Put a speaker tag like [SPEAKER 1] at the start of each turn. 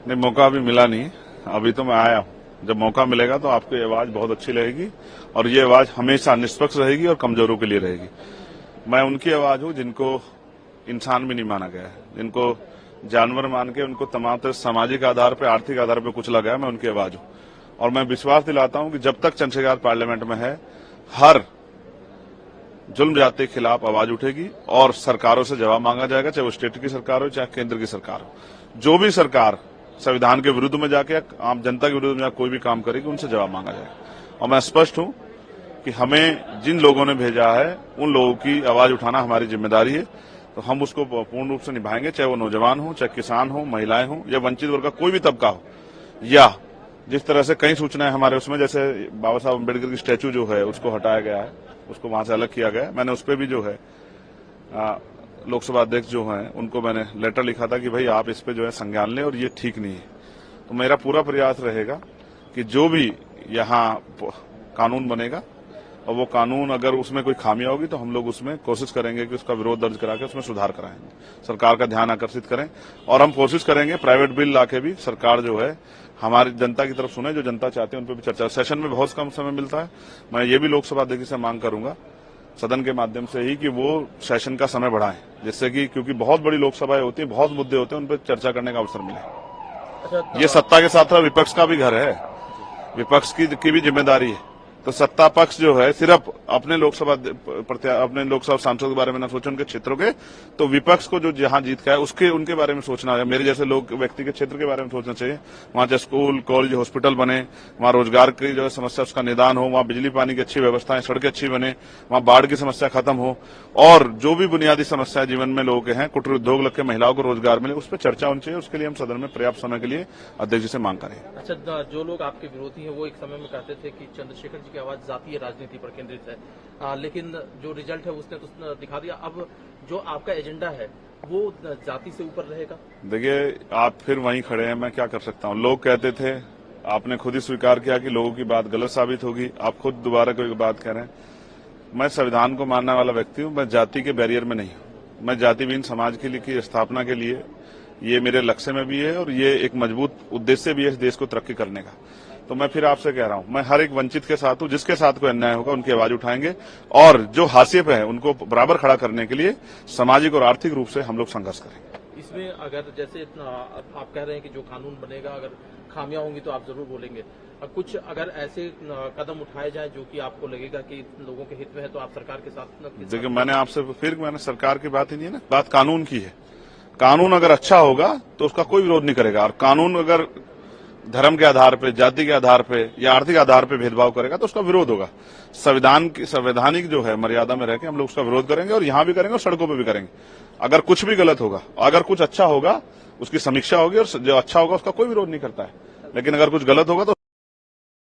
[SPEAKER 1] नहीं, मौका अभी मिला नहीं, अभी तो मैं आया हूं। जब मौका मिलेगा तो आपकी आवाज बहुत अच्छी रहेगी और ये आवाज हमेशा निष्पक्ष रहेगी और कमजोरों के लिए रहेगी। मैं उनकी आवाज हूं जिनको इंसान भी नहीं माना गया है, जिनको जानवर मान के उनको तमाम तरह सामाजिक आधार पर, आर्थिक आधार पर कुचला गया, मैं उनकी आवाज हूं। और मैं विश्वास दिलाता हूं कि जब तक चंद्रशेखर पार्लियामेंट में है, हर जुल्म जाति के खिलाफ आवाज उठेगी और सरकारों से जवाब मांगा जाएगा, चाहे वो स्टेट की सरकार हो चाहे केंद्र की सरकार हो। जो भी सरकार संविधान के विरुद्ध में जाके आम जनता के विरुद्ध में कोई भी काम करेगी, उनसे जवाब मांगा जाएगा। और मैं स्पष्ट हूं कि हमें जिन लोगों ने भेजा है उन लोगों की आवाज उठाना हमारी जिम्मेदारी है, तो हम उसको पूर्ण रूप से निभाएंगे, चाहे वो नौजवान हो, चाहे किसान हो, महिलाएं हो या वंचित वर्ग का कोई भी तबका हो। या जिस तरह से कई सूचनाएं हमारे उसमें, जैसे बाबा साहब अम्बेडकर की स्टैच्यू जो है उसको हटाया गया है, उसको वहां से अलग किया गया है। मैंने उस पर भी जो है लोकसभा अध्यक्ष जो है उनको मैंने लेटर लिखा था कि भाई आप इस पे जो है संज्ञान लें और ये ठीक नहीं है। तो मेरा पूरा प्रयास रहेगा कि जो भी यहाँ कानून बनेगा और वो कानून अगर उसमें कोई खामियां होगी तो हम लोग उसमें कोशिश करेंगे कि उसका विरोध दर्ज करा के उसमें सुधार कराएंगे, सरकार का ध्यान आकर्षित करें। और हम कोशिश करेंगे प्राइवेट बिल लाके भी सरकार जो है हमारी जनता की तरफ सुने, जो जनता चाहती है उन पर भी चर्चा। सेशन में बहुत कम समय मिलता है, मैं ये भी लोकसभा अध्यक्ष से मांग करूंगा सदन के माध्यम से ही कि वो सेशन का समय बढ़ाएं, जिससे कि क्योंकि बहुत बड़ी लोकसभाएं होती है, बहुत मुद्दे होते हैं, उन पर चर्चा करने का अवसर मिले। ये सत्ता के साथ साथ विपक्ष का भी घर है, विपक्ष की भी जिम्मेदारी है। तो सत्ता पक्ष जो है सिर्फ अपने लोकसभा सांसदों के बारे में न सोचे, उनके क्षेत्रों के, तो विपक्ष को जो जहां जीत का है उसके उनके बारे में सोचना है। मेरे जैसे लोग व्यक्ति के क्षेत्र के बारे में सोचना चाहिए। वहां चाहे स्कूल, कॉलेज, हॉस्पिटल बने, वहां रोजगार की जो समस्या उसका निदान हो, वहां बिजली पानी की अच्छी व्यवस्थाएं, सड़कें अच्छी बने, वहां बाढ़ की समस्या खत्म हो, और जो भी बुनियादी समस्या जीवन में लोगों के हैं, कुटीर उद्योग लग के महिलाओं को रोजगार मिले, उस पर चर्चा होनी चाहिए। उसके लिए हम सदन में पर्याप्त समय के लिए अध्यक्ष जी से मांग करें।
[SPEAKER 2] अच्छा, जो लोग आपके विरोधी हैं वो एक समय में कहते थे कि चंद्रशेखर जी की आवाज जातीय राजनीति पर केंद्रित है, लेकिन जो रिजल्ट है उसने तो दिखा दिया। अब जो आपका एजेंडा है वो जाति से ऊपर रहेगा।
[SPEAKER 1] देखिए, आप फिर वहीं खड़े हैं, मैं क्या कर सकता हूं। लोग कहते थे, आपने खुद ही स्वीकार किया कि लोगों की बात गलत साबित होगी, आप खुद दोबारा कोई बात कह रहे हैं। मैं संविधान को मानने वाला व्यक्ति हूं, मैं जाति के बैरियर में नहीं हूं। मैं जातिविहीन समाज की स्थापना के लिए, ये मेरे लक्ष्य में भी है और ये एक मजबूत उद्देश्य भी है इस देश को तरक्की करने का। तो मैं फिर आपसे कह रहा हूं, मैं हर एक वंचित के साथ हूं, जिसके साथ कोई अन्याय होगा उनकी आवाज उठाएंगे और जो हाशिए पे है उनको बराबर खड़ा करने के लिए सामाजिक और आर्थिक रूप से हम लोग संघर्ष करेंगे।
[SPEAKER 2] इसमें अगर जैसे आप कह रहे हैं कि जो कानून बनेगा अगर खामियां होंगी तो आप जरूर बोलेंगे, कुछ अगर ऐसे कदम उठाए जाए जो कि आपको लगेगा कि लोगों के हित में है तो आप सरकार के साथ।
[SPEAKER 1] देखिए, मैंने सरकार की बात ही नहीं है ना, बात कानून की है। कानून अगर अच्छा होगा तो उसका कोई विरोध नहीं करेगा, और कानून अगर धर्म के आधार पे, जाति के आधार पे या आर्थिक आधार पे भेदभाव करेगा तो उसका विरोध होगा। संवैधानिक जो है मर्यादा में रहकर हम लोग उसका विरोध करेंगे, और यहां भी करेंगे और सड़कों पे भी करेंगे। अगर कुछ भी गलत होगा, अगर कुछ अच्छा होगा उसकी समीक्षा होगी, और जो अच्छा होगा उसका कोई विरोध नहीं करता है, लेकिन अगर कुछ गलत होगा तो